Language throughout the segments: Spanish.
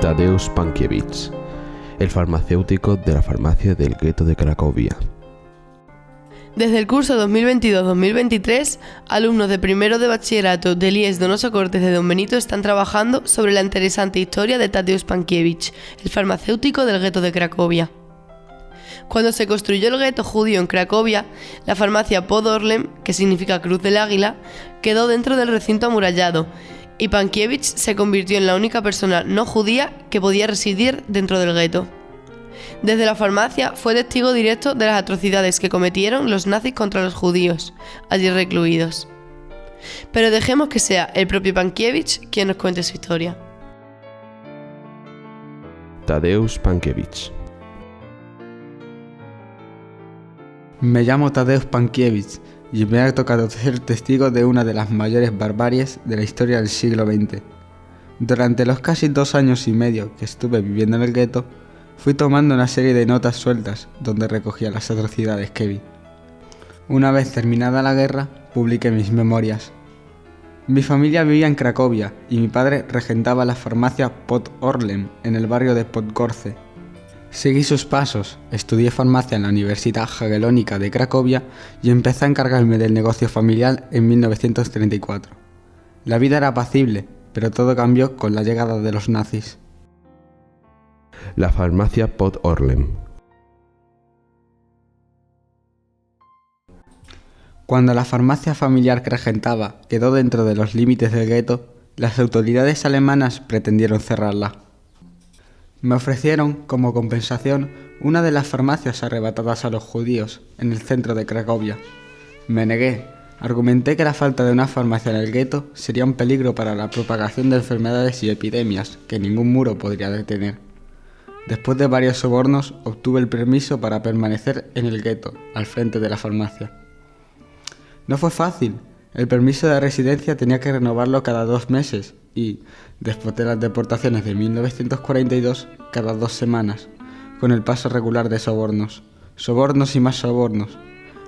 Tadeusz Pankiewicz, el farmacéutico de la farmacia del gueto de Cracovia. Desde el curso 2022-2023, alumnos de primero de bachillerato del IES Donoso Cortes de Don Benito están trabajando sobre la interesante historia de Tadeusz Pankiewicz, el farmacéutico del gueto de Cracovia. Cuando se construyó el gueto judío en Cracovia, la farmacia Pod Orlem, que significa Cruz del Águila, quedó dentro del recinto amurallado, y Pankiewicz se convirtió en la única persona no judía que podía residir dentro del gueto. Desde la farmacia fue testigo directo de las atrocidades que cometieron los nazis contra los judíos, allí recluidos. Pero dejemos que sea el propio Pankiewicz quien nos cuente su historia. Tadeusz Pankiewicz. Me llamo Tadeusz Pankiewicz y me ha tocado ser testigo de una de las mayores barbaries de la historia del siglo XX. Durante los casi 2 años y medio que estuve viviendo en el gueto, fui tomando una serie de notas sueltas donde recogía las atrocidades que vi. Una vez terminada la guerra, publiqué mis memorias. Mi familia vivía en Cracovia y mi padre regentaba la farmacia Pod Orlem en el barrio de Podgórze. Seguí sus pasos, estudié farmacia en la Universidad Jagiellónica de Cracovia y empecé a encargarme del negocio familiar en 1934. La vida era apacible, pero todo cambió con la llegada de los nazis. La farmacia Pod Orlem. Cuando la farmacia familiar que regentaba quedó dentro de los límites del gueto, las autoridades alemanas pretendieron cerrarla. Me ofrecieron, como compensación, una de las farmacias arrebatadas a los judíos en el centro de Cracovia. Me negué. Argumenté que la falta de una farmacia en el gueto sería un peligro para la propagación de enfermedades y epidemias que ningún muro podría detener. Después de varios sobornos, obtuve el permiso para permanecer en el gueto, al frente de la farmacia. No fue fácil. El permiso de residencia tenía que renovarlo cada 2 meses y, después de las deportaciones de 1942, cada 2 semanas, con el paso regular de sobornos. Sobornos y más sobornos.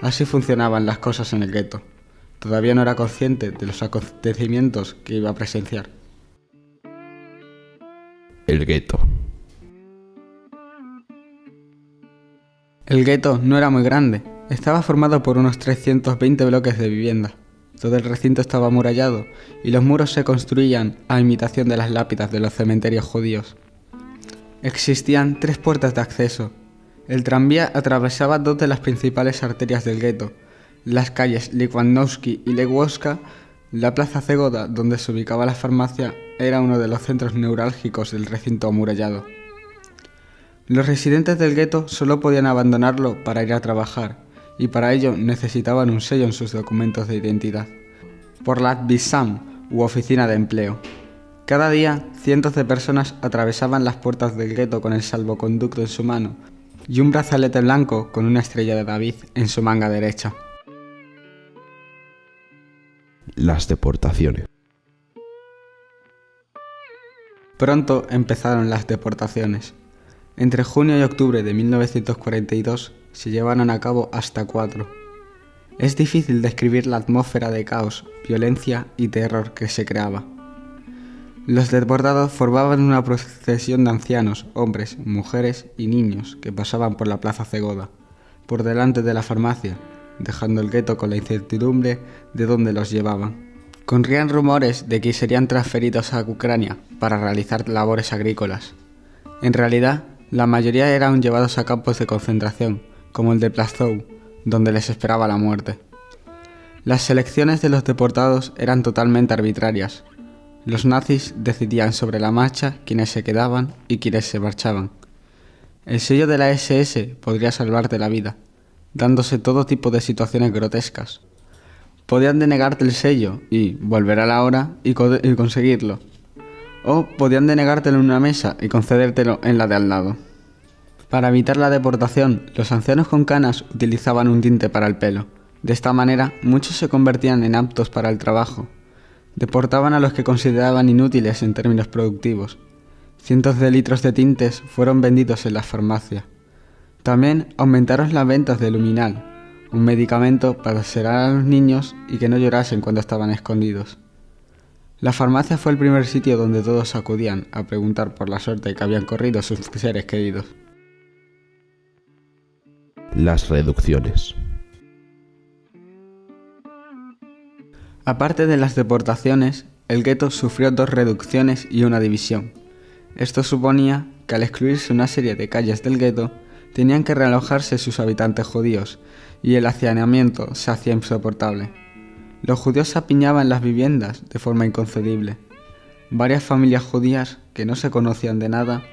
Así funcionaban las cosas en el gueto. Todavía no era consciente de los acontecimientos que iba a presenciar. El gueto. El gueto no era muy grande. Estaba formado por unos 320 bloques de vivienda. Todo el recinto estaba amurallado y los muros se construían a imitación de las lápidas de los cementerios judíos. Existían 3 puertas de acceso. El tranvía atravesaba 2 de las principales arterias del gueto, las calles Likwandowski y Ległowska. La plaza Zegoda, donde se ubicaba la farmacia, era uno de los centros neurálgicos del recinto amurallado. Los residentes del gueto solo podían abandonarlo para ir a trabajar, y para ello necesitaban un sello en sus documentos de identidad, por la Visam u oficina de empleo. Cada día, cientos de personas atravesaban las puertas del gueto con el salvoconducto en su mano y un brazalete blanco con una estrella de David en su manga derecha. Las deportaciones. Pronto empezaron las deportaciones. Entre junio y octubre de 1942 se llevaron a cabo hasta 4. Es difícil describir la atmósfera de caos, violencia y terror que se creaba. Los deportados formaban una procesión de ancianos, hombres, mujeres y niños que pasaban por la plaza Zegoda, por delante de la farmacia, dejando el gueto con la incertidumbre de dónde los llevaban. Corrían rumores de que serían transferidos a Ucrania para realizar labores agrícolas. En realidad, la mayoría eran llevados a campos de concentración, como el de Plaszow, donde les esperaba la muerte. Las selecciones de los deportados eran totalmente arbitrarias. Los nazis decidían sobre la marcha quiénes se quedaban y quiénes se marchaban. El sello de la SS podría salvarte la vida, dándose todo tipo de situaciones grotescas. Podían denegarte el sello y volver a la hora y conseguirlo. O podían denegártelo en una mesa y concedértelo en la de al lado. Para evitar la deportación, los ancianos con canas utilizaban un tinte para el pelo. De esta manera, muchos se convertían en aptos para el trabajo. Deportaban a los que consideraban inútiles en términos productivos. Cientos de litros de tintes fueron vendidos en las farmacias. También aumentaron las ventas de Luminal, un medicamento para sedar a los niños y que no llorasen cuando estaban escondidos. La farmacia fue el primer sitio donde todos acudían a preguntar por la suerte que habían corrido sus seres queridos. Las reducciones. Aparte de las deportaciones, el gueto sufrió 2 reducciones y una división. Esto suponía que al excluirse una serie de calles del gueto, tenían que realojarse sus habitantes judíos, y el hacinamiento se hacía insoportable. Los judíos se apiñaban en las viviendas de forma inconcebible. Varias familias judías, que no se conocían de nada,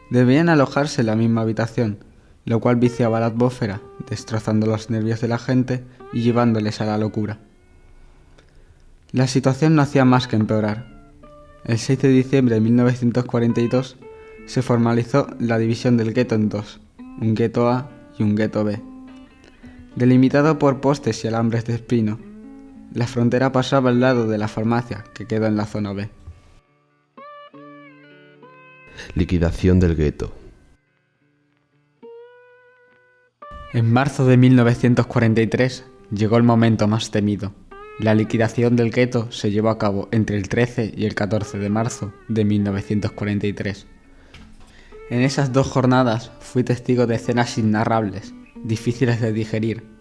debían alojarse en la misma habitación, lo cual viciaba la atmósfera, destrozando los nervios de la gente y llevándoles a la locura. La situación no hacía más que empeorar. El 6 de diciembre de 1942 se formalizó la división del gueto en 2, un gueto A y un gueto B, delimitado por postes y alambres de espino. La frontera pasaba al lado de la farmacia, que quedó en la zona B. Liquidación del gueto. En marzo de 1943 llegó el momento más temido. La liquidación del gueto se llevó a cabo entre el 13 y el 14 de marzo de 1943. En esas 2 jornadas fui testigo de escenas inarrables, difíciles de digerir.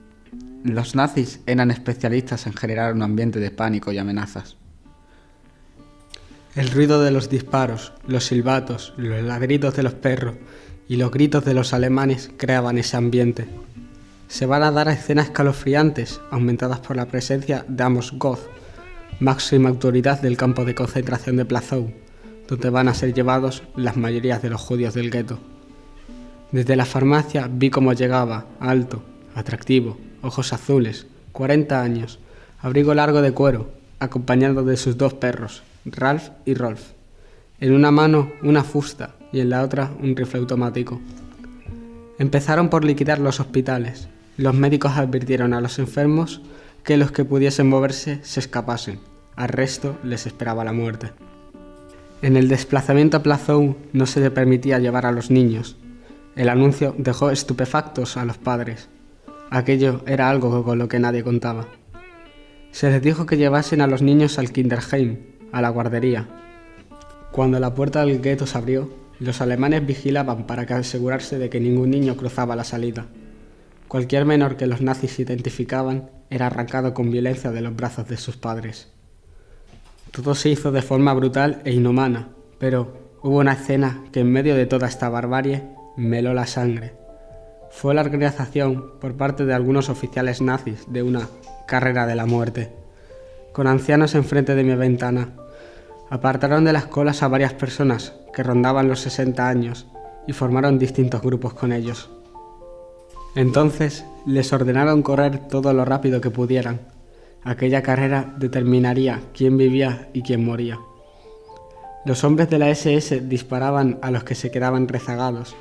Los nazis eran especialistas en generar un ambiente de pánico y amenazas. El ruido de los disparos, los silbatos, los ladridos de los perros y los gritos de los alemanes creaban ese ambiente. Se van a dar escenas escalofriantes, aumentadas por la presencia de Amos Goth, máxima autoridad del campo de concentración de Plaszow, donde van a ser llevados las mayorías de los judíos del gueto. Desde la farmacia vi cómo llegaba, alto, atractivo, ojos azules, 40 años, abrigo largo de cuero, acompañado de sus 2 perros, Ralph y Rolf. En una mano una fusta y en la otra un rifle automático. Empezaron por liquidar los hospitales. Los médicos advirtieron a los enfermos que los que pudiesen moverse se escapasen. Al resto les esperaba la muerte. En el desplazamiento a Plaszow no se le permitía llevar a los niños. El anuncio dejó estupefactos a los padres. Aquello era algo con lo que nadie contaba. Se les dijo que llevasen a los niños al Kinderheim, a la guardería. Cuando la puerta del gueto se abrió, los alemanes vigilaban para asegurarse de que ningún niño cruzaba la salida. Cualquier menor que los nazis identificaban era arrancado con violencia de los brazos de sus padres. Todo se hizo de forma brutal e inhumana, pero hubo una escena que en medio de toda esta barbarie me heló la sangre. Fue la organización por parte de algunos oficiales nazis de una carrera de la muerte. Con ancianos enfrente de mi ventana, apartaron de las colas a varias personas que rondaban los 60 años y formaron distintos grupos con ellos. Entonces les ordenaron correr todo lo rápido que pudieran. Aquella carrera determinaría quién vivía y quién moría. Los hombres de la SS disparaban a los que se quedaban rezagados,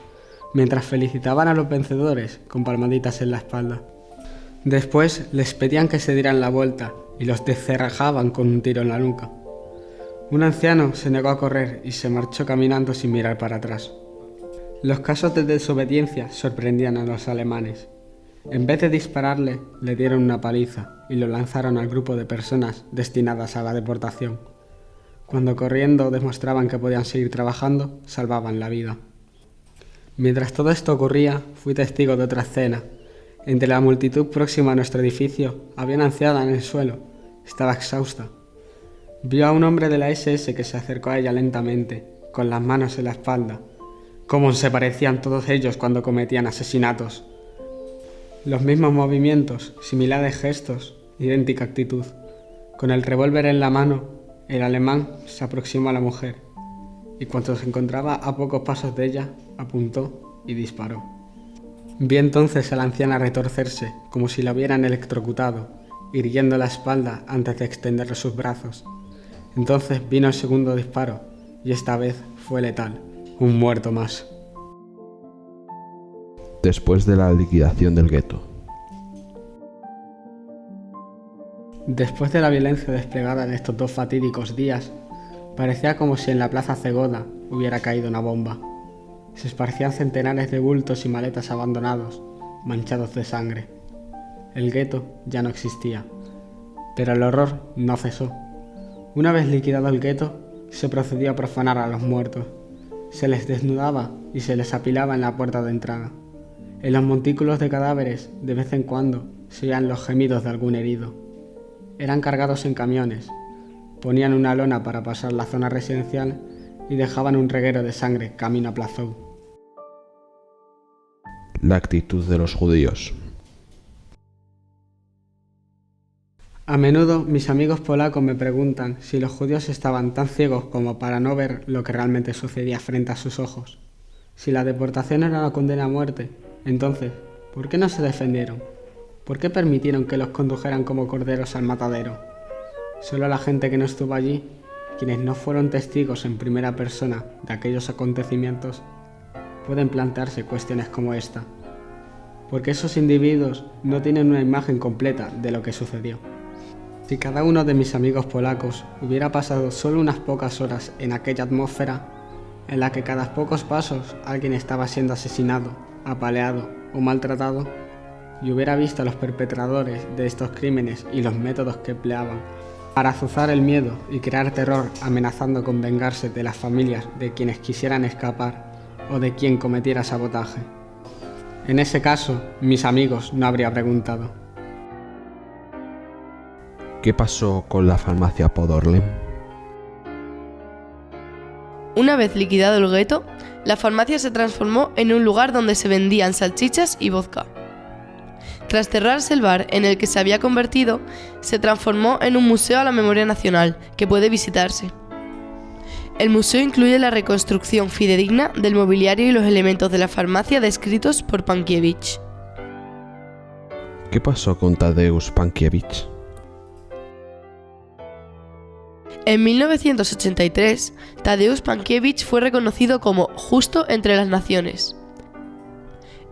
mientras felicitaban a los vencedores con palmaditas en la espalda. Después les pedían que se dieran la vuelta y los descerrajaban con un tiro en la nuca. Un anciano se negó a correr y se marchó caminando sin mirar para atrás. Los casos de desobediencia sorprendían a los alemanes. En vez de dispararle, le dieron una paliza y lo lanzaron al grupo de personas destinadas a la deportación. Cuando corriendo demostraban que podían seguir trabajando, salvaban la vida. Mientras todo esto ocurría, fui testigo de otra escena. Entre la multitud próxima a nuestro edificio, había una anciana en el suelo. Estaba exhausta. Vio a un hombre de la SS que se acercó a ella lentamente, con las manos en la espalda. Cómo se parecían todos ellos cuando cometían asesinatos. Los mismos movimientos, similares gestos, idéntica actitud. Con el revólver en la mano, el alemán se aproximó a la mujer y cuando se encontraba a pocos pasos de ella, apuntó y disparó. Vi entonces a la anciana retorcerse como si la hubieran electrocutado, irguiendo la espalda antes de extender sus brazos. Entonces vino el segundo disparo y esta vez fue letal, un muerto más. Después de la liquidación del gueto. Después de la violencia desplegada en estos 2 fatídicos días, parecía como si en la plaza Zegoda hubiera caído una bomba. Se esparcían centenares de bultos y maletas abandonados, manchados de sangre. El gueto ya no existía, pero el horror no cesó. Una vez liquidado el gueto, se procedió a profanar a los muertos. Se les desnudaba y se les apilaba en la puerta de entrada. En los montículos de cadáveres, de vez en cuando, se oían los gemidos de algún herido. Eran cargados en camiones, ponían una lona para pasar la zona residencial y dejaban un reguero de sangre camino a Plazou. La actitud de los judíos. A menudo mis amigos polacos me preguntan si los judíos estaban tan ciegos como para no ver lo que realmente sucedía frente a sus ojos. Si la deportación era una condena a muerte, entonces, ¿por qué no se defendieron? ¿Por qué permitieron que los condujeran como corderos al matadero? Solo la gente que no estuvo allí, quienes no fueron testigos en primera persona de aquellos acontecimientos, pueden plantearse cuestiones como esta. Porque esos individuos no tienen una imagen completa de lo que sucedió. Si cada uno de mis amigos polacos hubiera pasado solo unas pocas horas en aquella atmósfera, en la que cada pocos pasos alguien estaba siendo asesinado, apaleado o maltratado, y hubiera visto a los perpetradores de estos crímenes y los métodos que empleaban para azuzar el miedo y crear terror amenazando con vengarse de las familias de quienes quisieran escapar o de quien cometiera sabotaje. En ese caso, mis amigos no habría preguntado. ¿Qué pasó con la farmacia Pod Orlen? Una vez liquidado el gueto, la farmacia se transformó en un lugar donde se vendían salchichas y vodka. Tras cerrarse el bar en el que se había convertido, se transformó en un museo a la memoria nacional, que puede visitarse. El museo incluye la reconstrucción fidedigna del mobiliario y los elementos de la farmacia descritos por Pankiewicz. ¿Qué pasó con Tadeusz Pankiewicz? En 1983, Tadeusz Pankiewicz fue reconocido como Justo entre las Naciones.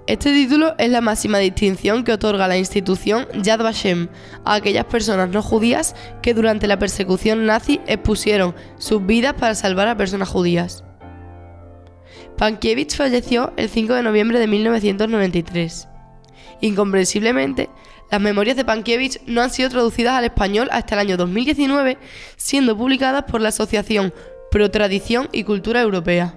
Este título es la máxima distinción que otorga la institución Yad Vashem a aquellas personas no judías que durante la persecución nazi expusieron sus vidas para salvar a personas judías. Pankiewicz falleció el 5 de noviembre de 1993. Incomprensiblemente, las memorias de Pankiewicz no han sido traducidas al español hasta el año 2019, siendo publicadas por la Asociación Pro Tradición y Cultura Europea.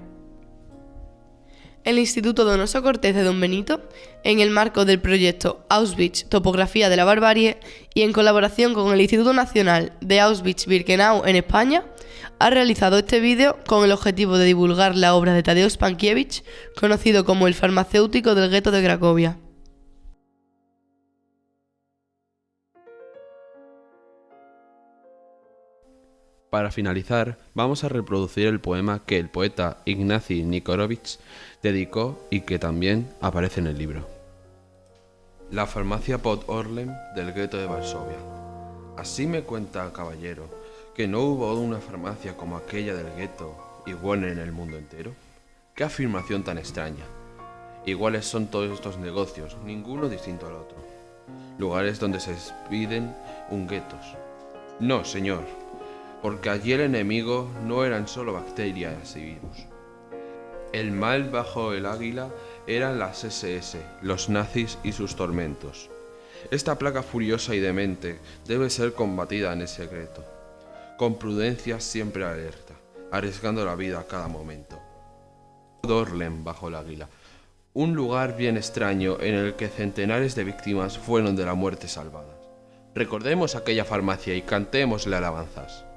El Instituto Donoso Cortés de Don Benito, en el marco del proyecto Auschwitz Topografía de la Barbarie y en colaboración con el Instituto Nacional de Auschwitz-Birkenau en España, ha realizado este vídeo con el objetivo de divulgar la obra de Tadeusz Pankiewicz, conocido como el farmacéutico del gueto de Cracovia. Para finalizar, vamos a reproducir el poema que el poeta Ignacy Nikorovich dedicó y que también aparece en el libro. La farmacia Pod Orlen del gueto de Varsovia. Así me cuenta, caballero, que no hubo una farmacia como aquella del gueto igual en el mundo entero. ¡Qué afirmación tan extraña! Iguales son todos estos negocios, ninguno distinto al otro. Lugares donde se expiden guetos. No, señor, porque allí el enemigo no eran solo bacterias y virus. El mal bajo el águila eran las SS, los nazis y sus tormentos. Esta plaga furiosa y demente debe ser combatida en secreto, con prudencia siempre alerta, arriesgando la vida a cada momento. Orlen bajo el águila, un lugar bien extraño en el que centenares de víctimas fueron de la muerte salvadas. Recordemos aquella farmacia y cantémosle alabanzas.